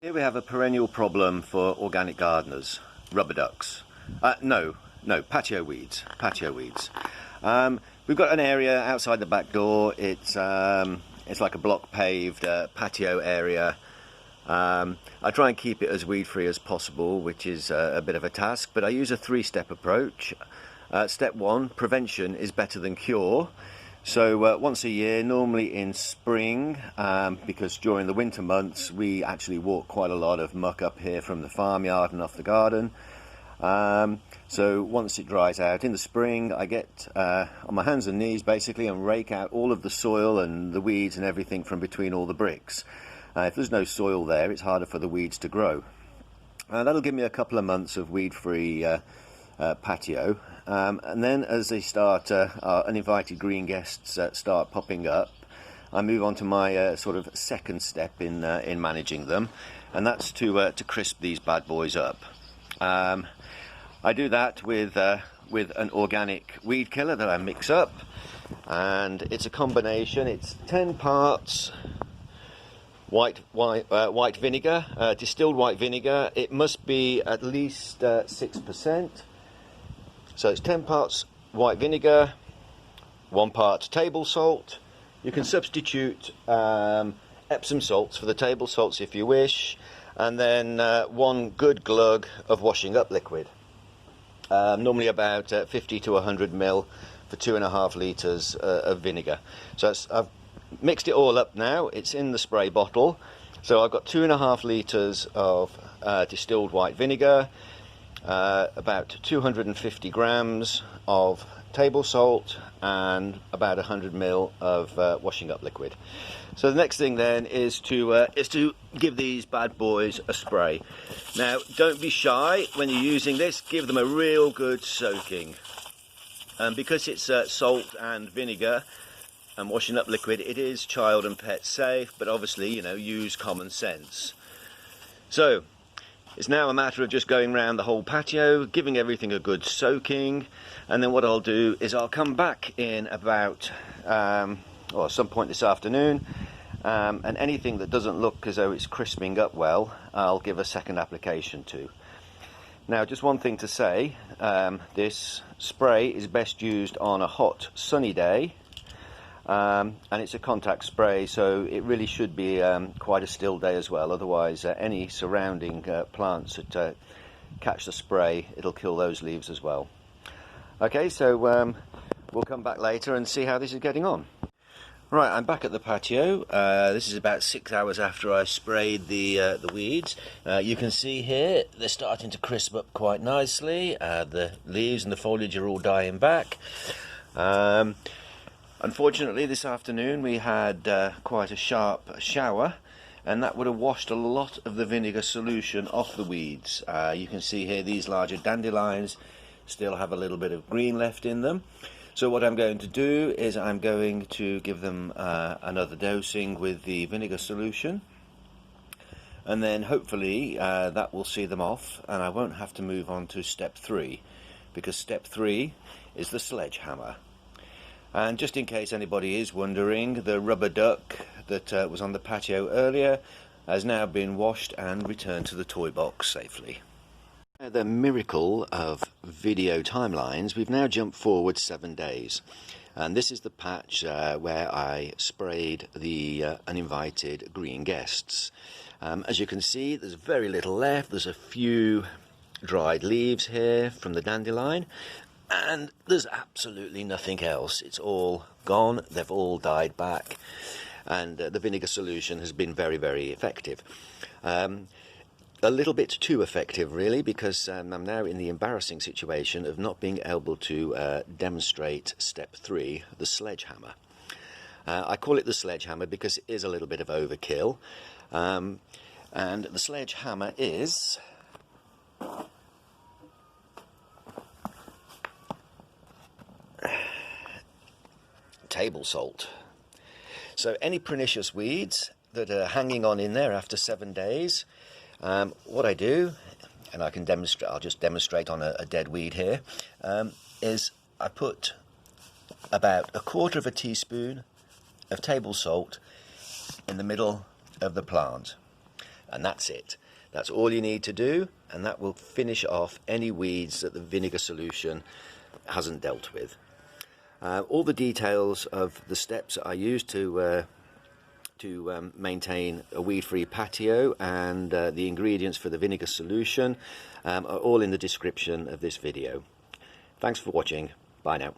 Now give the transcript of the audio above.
Here we have a perennial problem for organic gardeners, rubber ducks. No, patio weeds. We've got an area outside the back door. It's like a block paved patio area. I try and keep it as weed free as possible, which is a bit of a task, but I use a three-step approach. Step one, prevention is better than cure. So once a year, normally in spring, because during the winter months we actually walk quite a lot of muck up here from the farmyard and off the garden. So once it dries out in the spring, I get on my hands and knees basically and rake out all of the soil and the weeds and everything from between all the bricks. If there's no soil there, it's harder for the weeds to grow. That'll give me a couple of months of weed-free patio, and then as they start, uninvited green guests start popping up, I move on to my sort of second step in managing them, and that's to crisp these bad boys up. I do that with an organic weed killer that I mix up, and it's a combination. It's 10 parts white vinegar, distilled white vinegar. It must be at least 6%. So it's 10 parts white vinegar, 1 part table salt. You can substitute Epsom salts for the table salts if you wish, and then 1 good glug of washing up liquid. Normally about 50 to 100 ml for 2.5 litres of vinegar. So I've mixed it all up now. It's in the spray bottle. So I've got 2.5 litres of distilled white vinegar, about 250 grams of table salt, and about 100 ml of washing up liquid. So the next thing then is to give these bad boys a spray. Now don't be shy when you're using this. Give them a real good soaking, and because it's salt and vinegar and washing up liquid, it is child and pet safe, but obviously, you know, use common sense. So it's now a matter of just going around the whole patio, giving everything a good soaking, and then what I'll do is I'll come back in about some point this afternoon, and anything that doesn't look as though it's crisping up well, I'll give a second application to. Now, just one thing to say, this spray is best used on a hot sunny day, and it's a contact spray, so it really should be quite a still day as well. Otherwise, any surrounding plants that catch the spray, it'll kill those leaves as well. Okay, so we'll come back later and see how this is getting on. Right, I'm back at the patio. This is about 6 hours after I sprayed the weeds. You can see here they're starting to crisp up quite nicely. The leaves and the foliage are all dying back. Unfortunately, this afternoon we had quite a sharp shower, and that would have washed a lot of the vinegar solution off the weeds. You can see here these larger dandelions still have a little bit of green left in them. So what I'm going to do is I'm going to give them another dosing with the vinegar solution, and then hopefully that will see them off, and I won't have to move on to step 3, because step 3 is the Sledge Hammer. And just in case anybody is wondering, the rubber duck that was on the patio earlier has now been washed and returned to the toy box safely. The miracle of video timelines, we've now jumped forward 7 days, and this is the patch where I sprayed the uninvited green guests. As you can see, there's very little left. There's a few dried leaves here from the dandelion, and there's absolutely nothing else. It's all gone. They've all died back, and the vinegar solution has been very, very effective. A little bit too effective, really, because I'm now in the embarrassing situation of not being able to demonstrate step 3, the Sledge Hammer. I call it the Sledge Hammer because it is a little bit of overkill, and the Sledge Hammer is table salt. So any pernicious weeds that are hanging on in there after 7 days, what I do, and I can demonstrate, I'll just demonstrate on a dead weed here, is I put about 1/4 teaspoon of table salt in the middle of the plant. And that's it. That's all you need to do, and that will finish off any weeds that the vinegar solution hasn't dealt with. All the details of the steps I use to maintain a weed-free patio and the ingredients for the vinegar solution are all in the description of this video. Thanks for watching. Bye now.